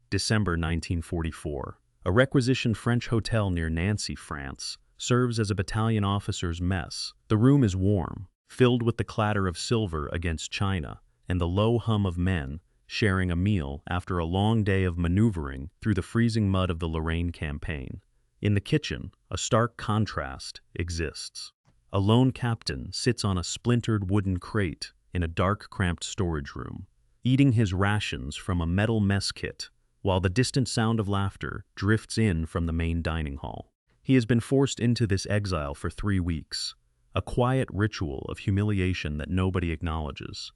December 1944. A requisitioned French hotel near Nancy, France, serves as a battalion officer's mess. The room is warm, filled with the clatter of silver against china, and the low hum of men sharing a meal after a long day of maneuvering through the freezing mud of the Lorraine campaign. In the kitchen, a stark contrast exists. A lone captain sits on a splintered wooden crate in a dark, cramped storage room, eating his rations from a metal mess kit, while the distant sound of laughter drifts in from the main dining hall. He has been forced into this exile for 3 weeks, a quiet ritual of humiliation that nobody acknowledges.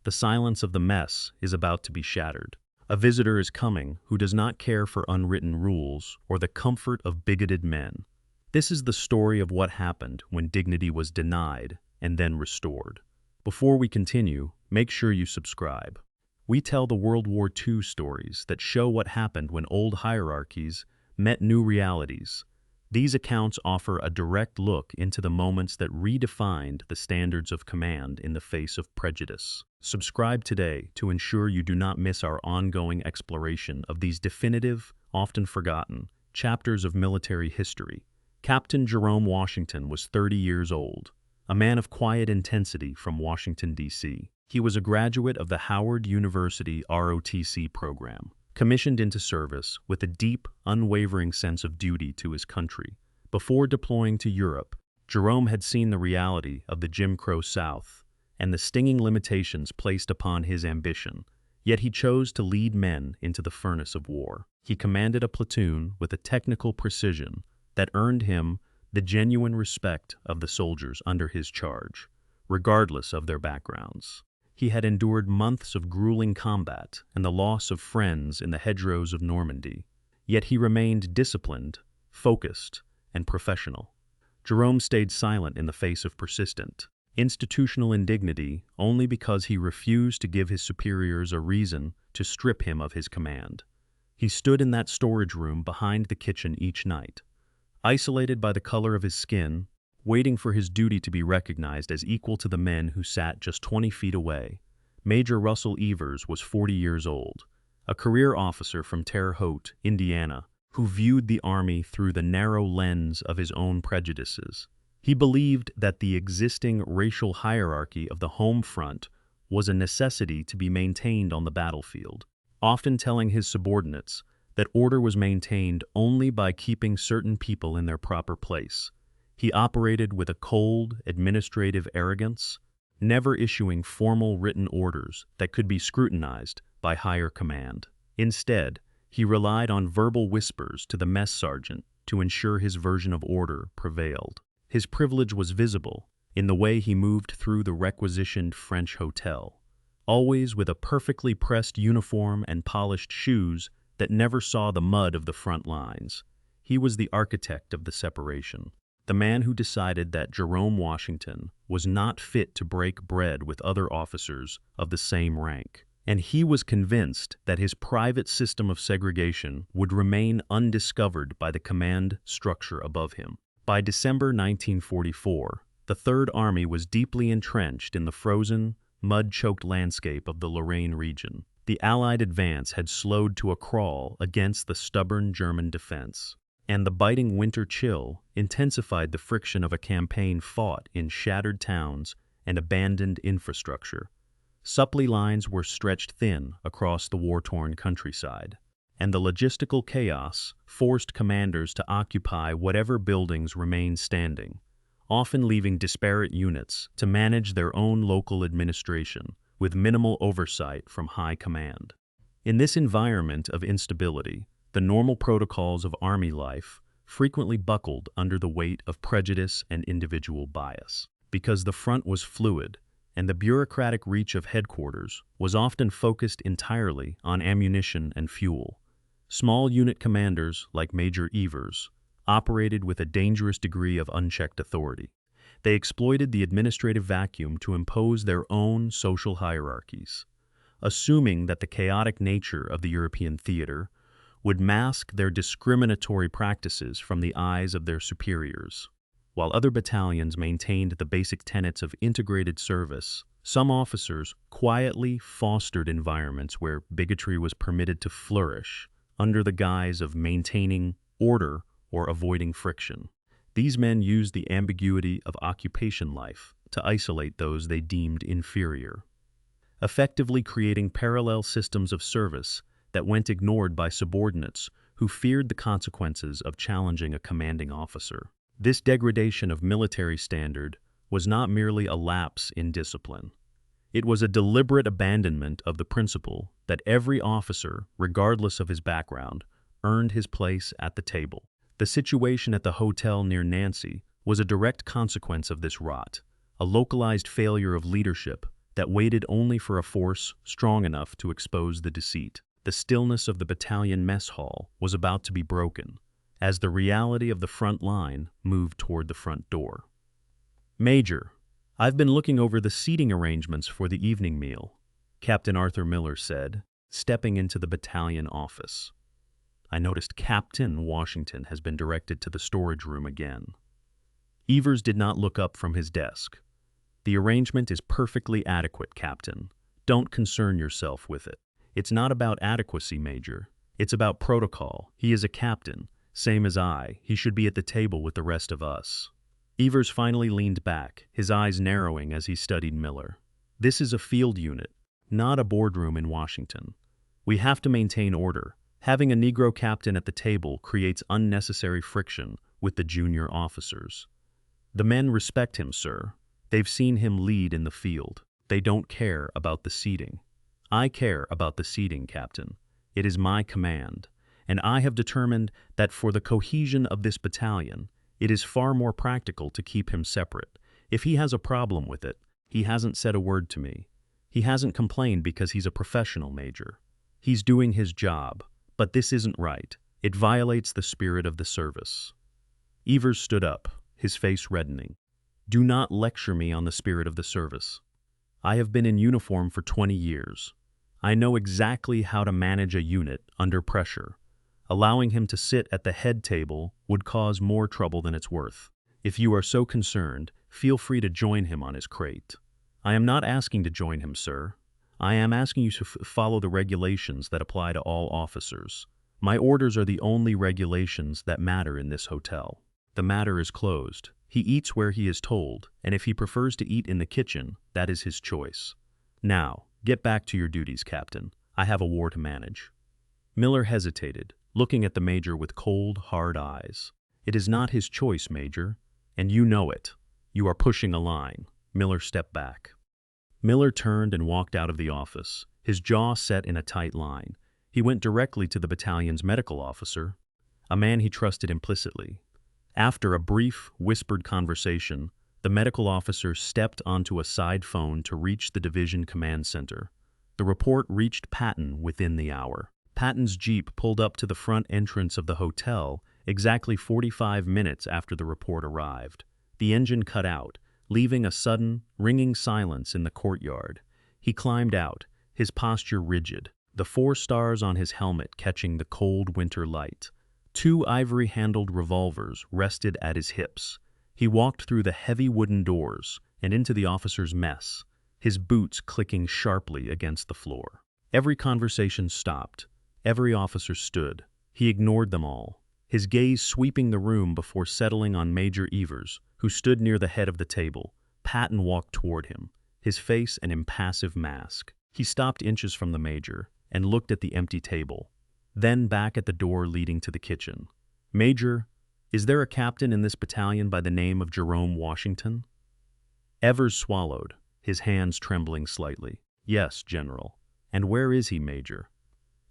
The silence of the mess is about to be shattered. A visitor is coming who does not care for unwritten rules or the comfort of bigoted men. This is the story of what happened when dignity was denied and then restored. Before we continue, make sure you subscribe. We tell the World War II stories that show what happened when old hierarchies met new realities. These accounts offer a direct look into the moments that redefined the standards of command in the face of prejudice. Subscribe today to ensure you do not miss our ongoing exploration of these definitive, often forgotten, chapters of military history. Captain Jerome Washington was 30 years old, a man of quiet intensity from Washington, D.C. He was a graduate of the Howard University ROTC program, commissioned into service with a deep, unwavering sense of duty to his country. Before deploying to Europe, Jerome had seen the reality of the Jim Crow South and the stinging limitations placed upon his ambition, yet he chose to lead men into the furnace of war. He commanded a platoon with a technical precision that earned him the genuine respect of the soldiers under his charge, regardless of their backgrounds. He had endured months of grueling combat and the loss of friends in the hedgerows of Normandy, yet he remained disciplined, focused, and professional. Jerome stayed silent in the face of persistent, institutional indignity only because he refused to give his superiors a reason to strip him of his command. He stood in that storage room behind the kitchen each night, isolated by the color of his skin, waiting for his duty to be recognized as equal to the men who sat just 20 feet away. Major Russell Evers was 40 years old, a career officer from Terre Haute, Indiana, who viewed the Army through the narrow lens of his own prejudices. He believed that the existing racial hierarchy of the home front was a necessity to be maintained on the battlefield, often telling his subordinates that order was maintained only by keeping certain people in their proper place. He operated with a cold, administrative arrogance, never issuing formal written orders that could be scrutinized by higher command. Instead, he relied on verbal whispers to the mess sergeant to ensure his version of order prevailed. His privilege was visible in the way he moved through the requisitioned French hotel, always with a perfectly pressed uniform and polished shoes that never saw the mud of the front lines. He was the architect of the separation, the man who decided that Jerome Washington was not fit to break bread with other officers of the same rank. And he was convinced that his private system of segregation would remain undiscovered by the command structure above him. By December 1944, the Third Army was deeply entrenched in the frozen, mud-choked landscape of the Lorraine region. The Allied advance had slowed to a crawl against the stubborn German defense, and the biting winter chill intensified the friction of a campaign fought in shattered towns and abandoned infrastructure. Supply lines were stretched thin across the war-torn countryside, and the logistical chaos forced commanders to occupy whatever buildings remained standing, often leaving disparate units to manage their own local administration with minimal oversight from high command. In this environment of instability, the normal protocols of Army life frequently buckled under the weight of prejudice and individual bias. Because the front was fluid, and the bureaucratic reach of headquarters was often focused entirely on ammunition and fuel, small unit commanders like Major Evers operated with a dangerous degree of unchecked authority. They exploited the administrative vacuum to impose their own social hierarchies, assuming that the chaotic nature of the European theater would mask their discriminatory practices from the eyes of their superiors. While other battalions maintained the basic tenets of integrated service, some officers quietly fostered environments where bigotry was permitted to flourish, under the guise of maintaining order or avoiding friction. These men used the ambiguity of occupation life to isolate those they deemed inferior, effectively creating parallel systems of service that went ignored by subordinates who feared the consequences of challenging a commanding officer. This degradation of military standard was not merely a lapse in discipline. It was a deliberate abandonment of the principle that every officer, regardless of his background, earned his place at the table. The situation at the hotel near Nancy was a direct consequence of this rot, a localized failure of leadership that waited only for a force strong enough to expose the deceit. The stillness of the battalion mess hall was about to be broken, as the reality of the front line moved toward the front door. "Major, I've been looking over the seating arrangements for the evening meal," Captain Arthur Miller said, stepping into the battalion office. "I noticed Captain Washington has been directed to the storage room again." Evers did not look up from his desk. "The arrangement is perfectly adequate, Captain. Don't concern yourself with it. It's not about adequacy, Major. It's about protocol. He is a captain, same as I. He should be at the table with the rest of us." Evers finally leaned back, his eyes narrowing as he studied Miller. "This is a field unit, not a boardroom in Washington. We have to maintain order. Having a Negro captain at the table creates unnecessary friction with the junior officers. The men respect him, sir. They've seen him lead in the field. They don't care about the seating. I care about the seating, Captain. It is my command, and I have determined that for the cohesion of this battalion, it is far more practical to keep him separate. If he has a problem with it, he hasn't said a word to me. He hasn't complained because he's a professional, Major. He's doing his job, but this isn't right. It violates the spirit of the service." Evers stood up, his face reddening. "Do not lecture me on the spirit of the service. I have been in uniform for 20 years. I know exactly how to manage a unit under pressure. Allowing him to sit at the head table would cause more trouble than it's worth. If you are so concerned, feel free to join him on his crate." "I am not asking to join him, sir. I am asking you to follow the regulations that apply to all officers. My orders are the only regulations that matter in this hotel. The matter is closed. He eats where he is told, and if he prefers to eat in the kitchen, that is his choice. Now, get back to your duties, Captain. I have a war to manage." Miller hesitated, looking at the Major with cold, hard eyes. "It is not his choice, Major, and you know it. You are pushing a line." Miller stepped back. Miller turned and walked out of the office, his jaw set in a tight line. He went directly to the battalion's medical officer, a man he trusted implicitly. After a brief, whispered conversation, the medical officer stepped onto a side phone to reach the division command center. The report reached Patton within the hour. Patton's jeep pulled up to the front entrance of the hotel exactly 45 minutes after the report arrived. The engine cut out, leaving a sudden, ringing silence in the courtyard. He climbed out, his posture rigid, the 4 stars on his helmet catching the cold winter light. 2 ivory-handled revolvers rested at his hips. He walked through the heavy wooden doors and into the officer's mess, his boots clicking sharply against the floor. Every conversation stopped. Every officer stood. He ignored them all, his gaze sweeping the room before settling on Major Evers, who stood near the head of the table. Patton walked toward him, his face an impassive mask. He stopped inches from the Major and looked at the empty table, then back at the door leading to the kitchen. "Major, is there a captain in this battalion by the name of Jerome Washington?" Evers swallowed, his hands trembling slightly. "Yes, General. And where is he, Major?"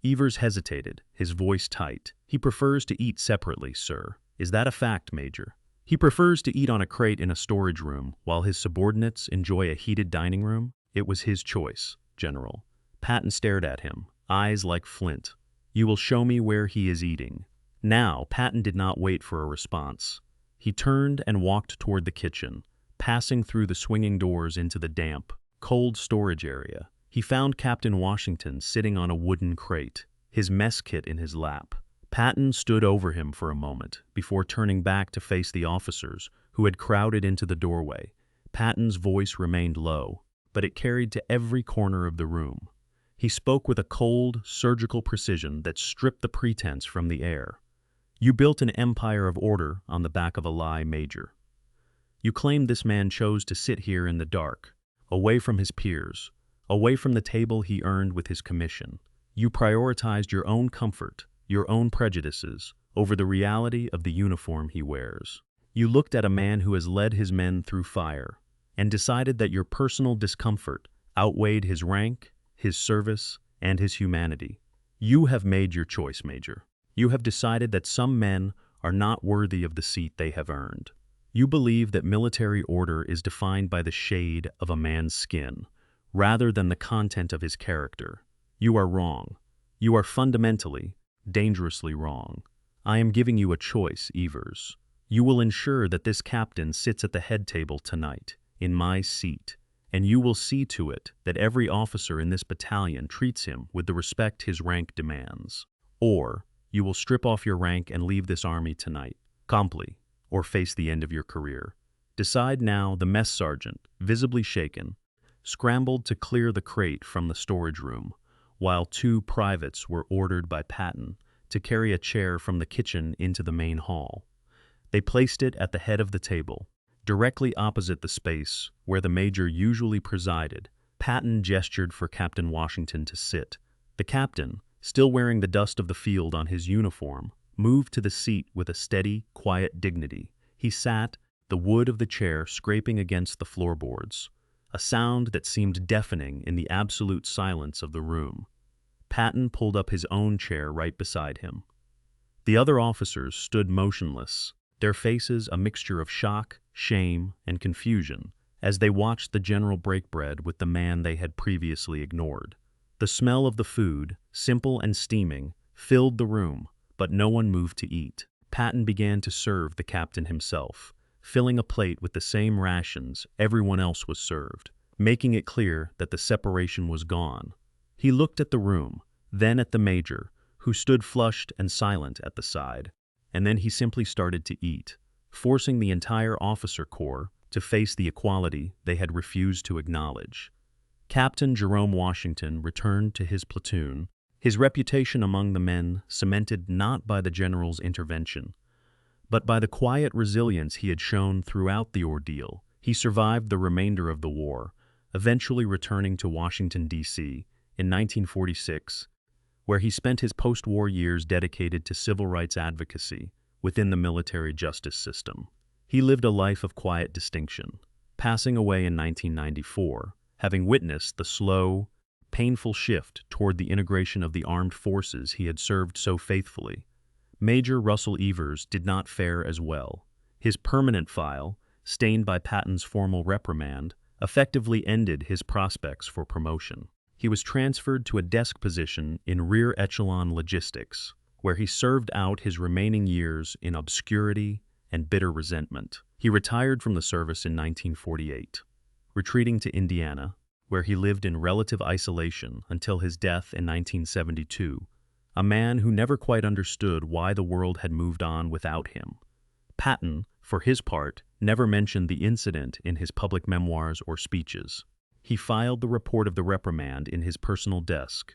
Evers hesitated, his voice tight. "He prefers to eat separately, sir." "Is that a fact, Major?" "He prefers to eat on a crate in a storage room, while his subordinates enjoy a heated dining room." "It was his choice, General." Patton stared at him, eyes like flint. "You will show me where he is eating." Now, Patton did not wait for a response. He turned and walked toward the kitchen, passing through the swinging doors into the damp, cold storage area. He found Captain Washington sitting on a wooden crate, his mess kit in his lap. Patton stood over him for a moment before turning back to face the officers who had crowded into the doorway. Patton's voice remained low, but it carried to every corner of the room. He spoke with a cold, surgical precision that stripped the pretense from the air. You built an empire of order on the back of a lie, Major. You claimed this man chose to sit here in the dark, away from his peers, away from the table he earned with his commission. You prioritized your own comfort, your own prejudices, over the reality of the uniform he wears. You looked at a man who has led his men through fire, and decided that your personal discomfort outweighed his rank, his service, and his humanity. You have made your choice, Major. You have decided that some men are not worthy of the seat they have earned. You believe that military order is defined by the shade of a man's skin, rather than the content of his character. You are wrong. You are fundamentally, dangerously wrong. I am giving you a choice, Evers. You will ensure that this captain sits at the head table tonight, in my seat, and you will see to it that every officer in this battalion treats him with the respect his rank demands. Or, you will strip off your rank and leave this army tonight, comply, or face the end of your career. Decide now. The mess sergeant, visibly shaken, scrambled to clear the crate from the storage room, while two privates were ordered by Patton to carry a chair from the kitchen into the main hall. They placed it at the head of the table, directly opposite the space where the major usually presided. Patton gestured for Captain Washington to sit. The captain, still wearing the dust of the field on his uniform, moved to the seat with a steady, quiet dignity. He sat, the wood of the chair scraping against the floorboards, a sound that seemed deafening in the absolute silence of the room. Patton pulled up his own chair right beside him. The other officers stood motionless, their faces a mixture of shock, shame, and confusion, as they watched the general break bread with the man they had previously ignored. The smell of the food, simple and steaming, filled the room, but no one moved to eat. Patton began to serve the captain himself, filling a plate with the same rations everyone else was served, making it clear that the separation was gone. He looked at the room, then at the major, who stood flushed and silent at the side, and then he simply started to eat, forcing the entire officer corps to face the equality they had refused to acknowledge. Captain Jerome Washington returned to his platoon, his reputation among the men cemented not by the general's intervention, but by the quiet resilience he had shown throughout the ordeal. He survived the remainder of the war, eventually returning to Washington, D.C. in 1946, where he spent his post-war years dedicated to civil rights advocacy within the military justice system. He lived a life of quiet distinction, passing away in 1994, having witnessed the slow, painful shift toward the integration of the armed forces he had served so faithfully. Major Russell Evers did not fare as well. His permanent file, stained by Patton's formal reprimand, effectively ended his prospects for promotion. He was transferred to a desk position in rear echelon logistics, where he served out his remaining years in obscurity and bitter resentment. He retired from the service in 1948, retreating to Indiana, where he lived in relative isolation until his death in 1972, a man who never quite understood why the world had moved on without him. Patton, for his part, never mentioned the incident in his public memoirs or speeches. He filed the report of the reprimand in his personal desk,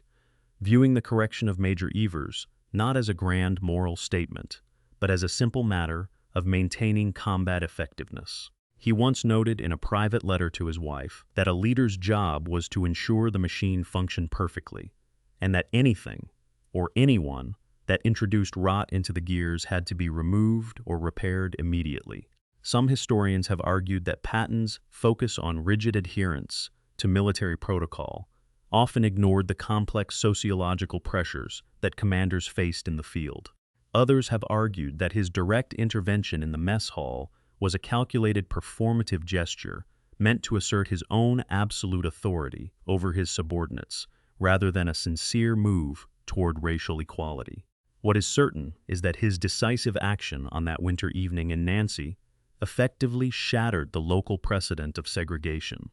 viewing the correction of Major Evers not as a grand moral statement, but as a simple matter of maintaining combat effectiveness. He once noted in a private letter to his wife that a leader's job was to ensure the machine functioned perfectly, and that anything, or anyone, that introduced rot into the gears had to be removed or repaired immediately. Some historians have argued that Patton's focus on rigid adherence to military protocol often ignored the complex sociological pressures that commanders faced in the field. Others have argued that his direct intervention in the mess hall was a calculated performative gesture meant to assert his own absolute authority over his subordinates, rather than a sincere move toward racial equality. What is certain is that his decisive action on that winter evening in Nancy effectively shattered the local precedent of segregation,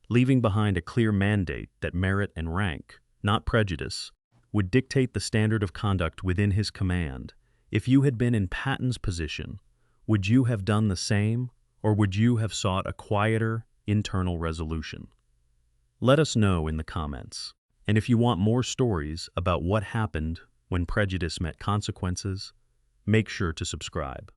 leaving behind a clear mandate that merit and rank, not prejudice, would dictate the standard of conduct within his command. If you had been in Patton's position, would you have done the same, or would you have sought a quieter, internal resolution? Let us know in the comments. And if you want more stories about what happened when prejudice met consequences, make sure to subscribe.